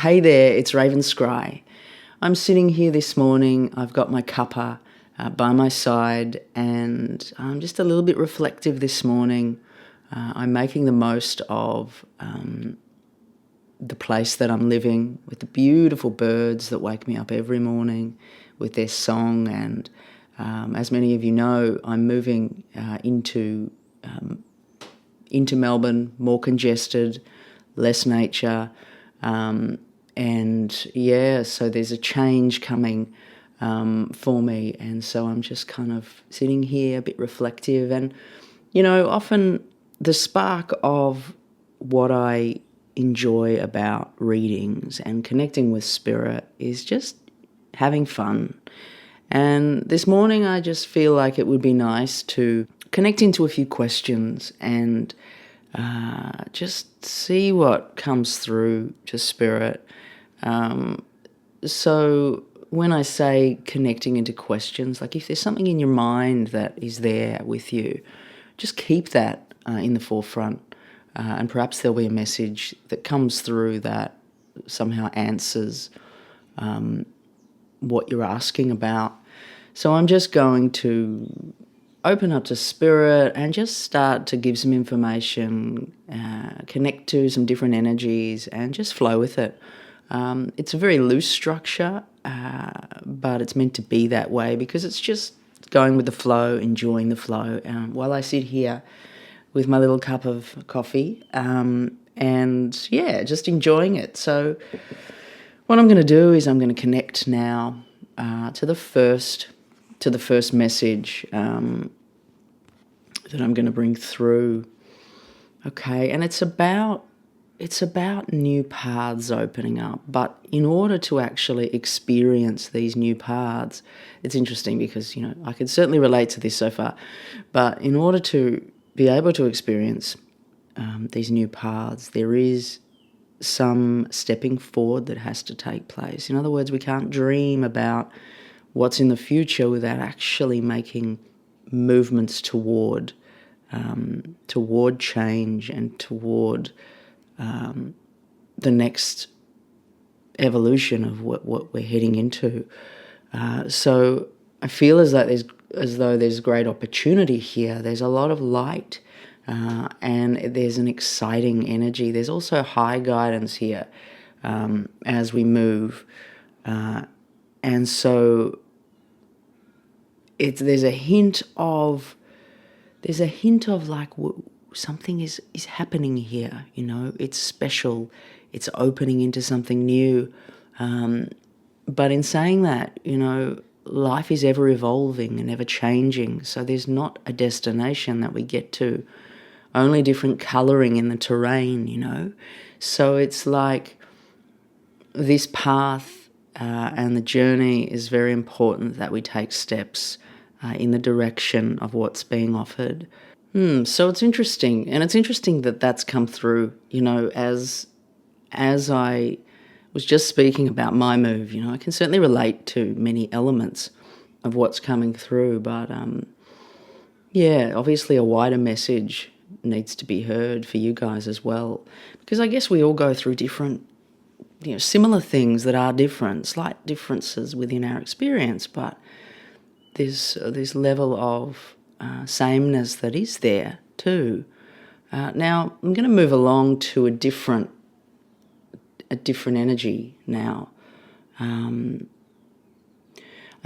Hey there, it's Raven Scry. I'm sitting here this morning, I've got my cuppa by my side, and I'm just a little bit reflective this morning. I'm making the most of the place that I'm living, with the beautiful birds that wake me up every morning with their song. And as many of you know, I'm moving into Melbourne, more congested, less nature, and yeah, so there's a change coming for me, and so I'm just kind of sitting here a bit reflective. And often the spark of what I enjoy about readings and connecting with spirit is just having fun. And this morning I just feel like it would be nice to connect into a few questions and just see what comes through to spirit. So when I say connecting into questions, like if there's something in your mind that is there with you, just keep that in the forefront, and perhaps there'll be a message that comes through that somehow answers what you're asking about. So I'm just going to open up to spirit and just start to give some information, connect to some different energies, and just flow with it. It's a very loose structure, but it's meant to be that way because it's just going with the flow, enjoying the flow, while I sit here with my little cup of coffee, and yeah, just enjoying it. So what I'm going to do is I'm going to connect now to the first message that I'm going to bring through. Okay, and it's about new paths opening up. But in order to actually experience these new paths, it's interesting because I can certainly relate to this so far. But in order to be able to experience these new paths, there is some stepping forward that has to take place. In other words, we can't dream about what's in the future without actually making movements toward change and toward the next evolution of what we're heading into. So I feel as though there's great opportunity here. There's a lot of light, and there's an exciting energy. There's also high guidance here as we move, and so there's a hint of like something is happening here. It's special. It's opening into something new. But in saying that, life is ever evolving and ever changing. So there's not a destination that we get to, only different colouring in the terrain, So it's like this path and the journey is very important that we take steps in the direction of what's being offered. So it's interesting, and it's interesting that that's come through, as I was just speaking about my move. I can certainly relate to many elements of what's coming through, but yeah, obviously a wider message needs to be heard for you guys as well, because I guess we all go through different, similar things that are different, slight differences within our experience, but there's this level of sameness that is there too. Now I'm going to move along to a different energy now. I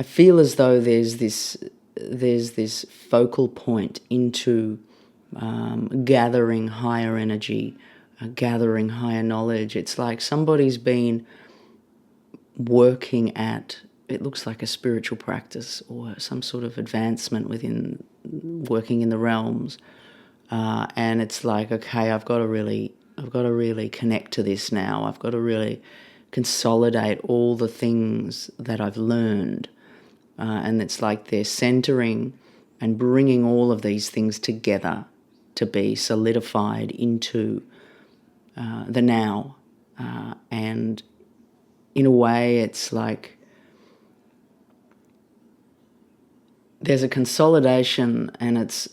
feel as though there's this focal point into gathering higher energy, gathering higher knowledge. It's like somebody's been working at, it looks like a spiritual practice or some sort of advancement within working in the realms, and it's like, okay, I've got to really connect to this now. I've got to really consolidate all the things that I've learned, and it's like they're centering and bringing all of these things together to be solidified into the now, and in a way it's like there's a consolidation, and it's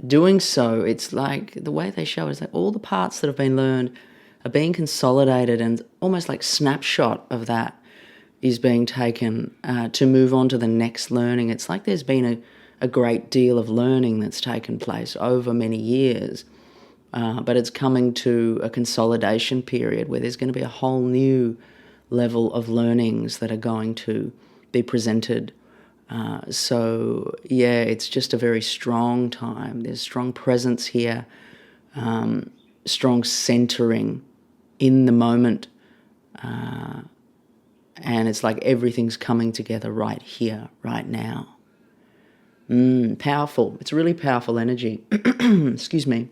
doing so. It's like the way they show it is like all the parts that have been learned are being consolidated, and almost like snapshot of that is being taken to move on to the next learning. It's like there's been a great deal of learning that's taken place over many years, but it's coming to a consolidation period where there's going to be a whole new level of learnings that are going to be presented. So yeah, it's just a very strong time. There's strong presence here, strong centering in the moment, and it's like everything's coming together right here, right now. Powerful. It's really powerful energy. Excuse me.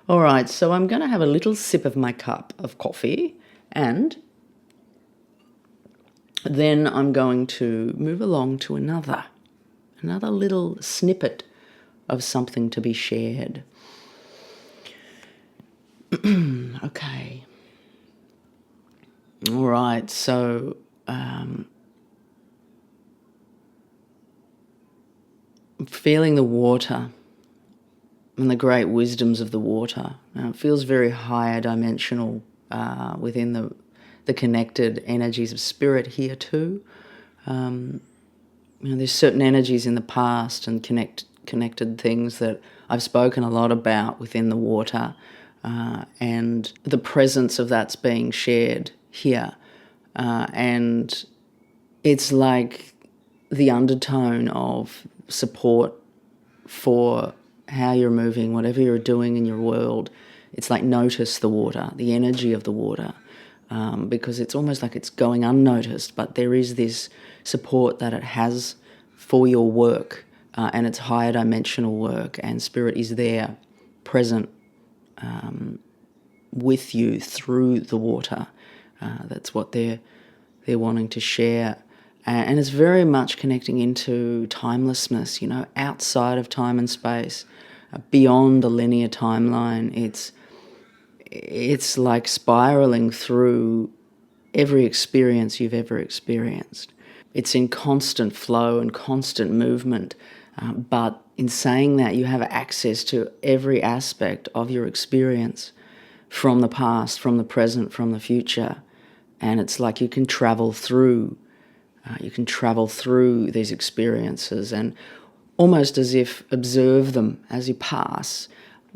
All right, so I'm going to have a little sip of my cup of coffee, and then I'm going to move along to another little snippet of something to be shared. Okay. All right, so feeling the water and the great wisdoms of the water. Now, it feels very higher dimensional within the connected energies of spirit here too. There's certain energies in the past and connected things that I've spoken a lot about within the water, and the presence of that's being shared here. And it's like the undertone of support for how you're moving, whatever you're doing in your world. It's like notice the water, the energy of the water, because it's almost like it's going unnoticed, but there is this support that it has for your work, and it's higher dimensional work, and spirit is there, present with you through the water. That's what they're wanting to share. And it's very much connecting into timelessness, outside of time and space, beyond the linear timeline. It's like spiraling through every experience you've ever experienced. It's in constant flow and constant movement, but in saying that, you have access to every aspect of your experience, from the past, from the present, from the future. And it's like you can travel through these experiences, and almost as if observe them as you pass.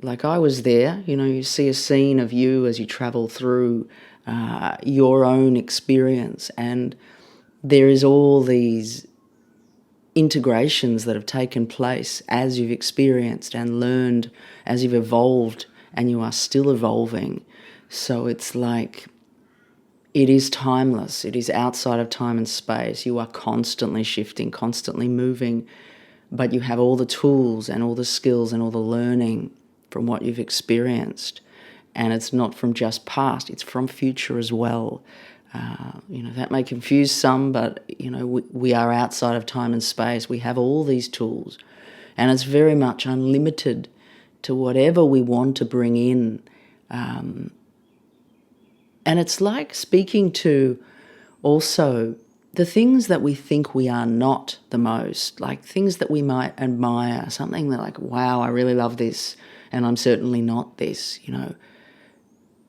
Like I was there, you see a scene of you as you travel through your own experience, and there is all these integrations that have taken place as you've experienced and learned, as you've evolved, and you are still evolving. So it's like it is timeless. It is outside of time and space. You are constantly shifting, constantly moving, but you have all the tools and all the skills and all the learning from what you've experienced. And it's not from just past, it's from future as well. That may confuse some, but, we are outside of time and space. We have all these tools, and it's very much unlimited to whatever we want to bring in. And it's like speaking to also the things that we think we are not the most, like things that we might admire, something that like, wow, I really love this, and I'm certainly not this,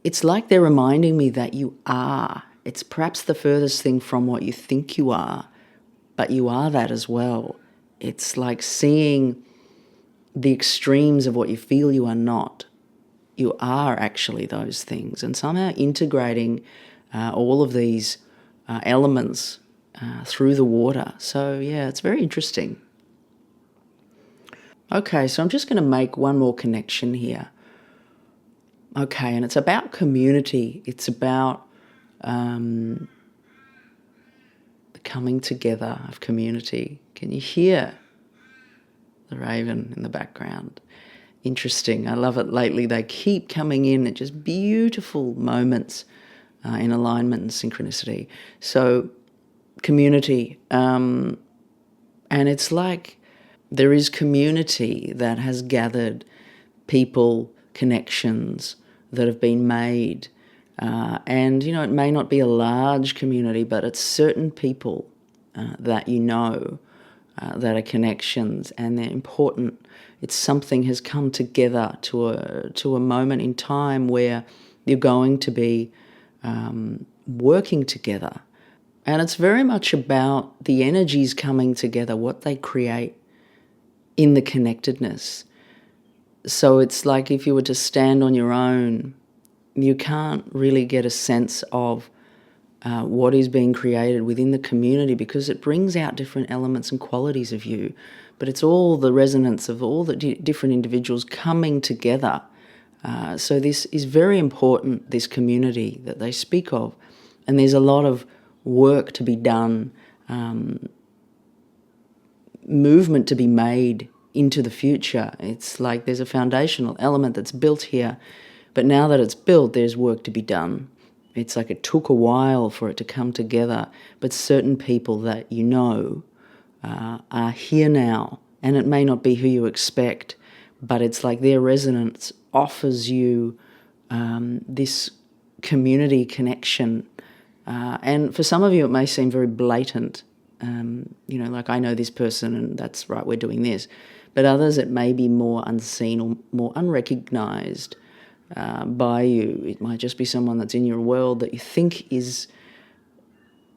It's like they're reminding me that you are. It's perhaps the furthest thing from what you think you are, but you are that as well. It's like seeing the extremes of what you feel you are not. You are actually those things, and somehow integrating all of these elements through the water. So yeah, it's very interesting. Okay, so I'm just going to make one more connection here. Okay, and it's about community. It's about the coming together of community. Can you hear the raven in the background? Interesting. I love it lately. They keep coming in at just beautiful moments in alignment and synchronicity. So community. And it's like there is community that has gathered people, connections that have been made. And, it may not be a large community, but it's certain people that that are connections, and they're important. It's something has come together to a moment in time where You're going to be working together. And it's very much about the energies coming together, what they create in the connectedness. So it's like if you were to stand on your own, you can't really get a sense of what is being created within the community, because it brings out different elements and qualities of you. But it's all the resonance of all the different individuals coming together. So this is very important, this community that they speak of. And there's a lot of work to be done, movement to be made into the future. It's like there's a foundational element that's built here, but now that it's built, there's work to be done. It's like it took a while for it to come together, but certain people that you know are here now, and it may not be who you expect, but it's like their resonance offers you this community connection. And for some of you, it may seem very blatant, like I know this person and that's right, we're doing this. But others, it may be more unseen or more unrecognized by you. It might just be someone that's in your world that you think is,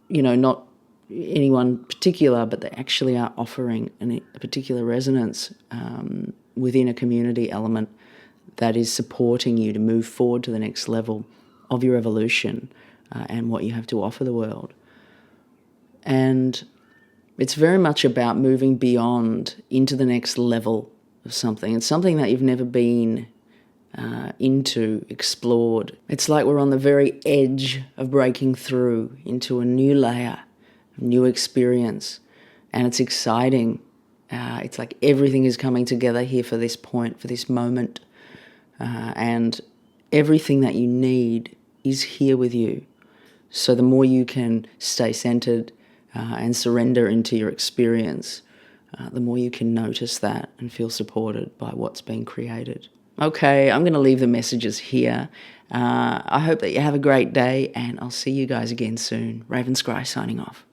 not anyone particular, but they actually are offering a particular resonance within a community element that is supporting you to move forward to the next level of your evolution and what you have to offer the world. And it's very much about moving beyond into the next level of something. It's something that you've never been explored. It's like we're on the very edge of breaking through into a new layer, a new experience, and it's exciting. It's like everything is coming together here for this point, for this moment, and everything that you need is here with you. So the more you can stay centered and surrender into your experience, the more you can notice that and feel supported by what's being created. Okay, I'm going to leave the messages here. I hope that you have a great day, and I'll see you guys again soon. Raven Scry signing off.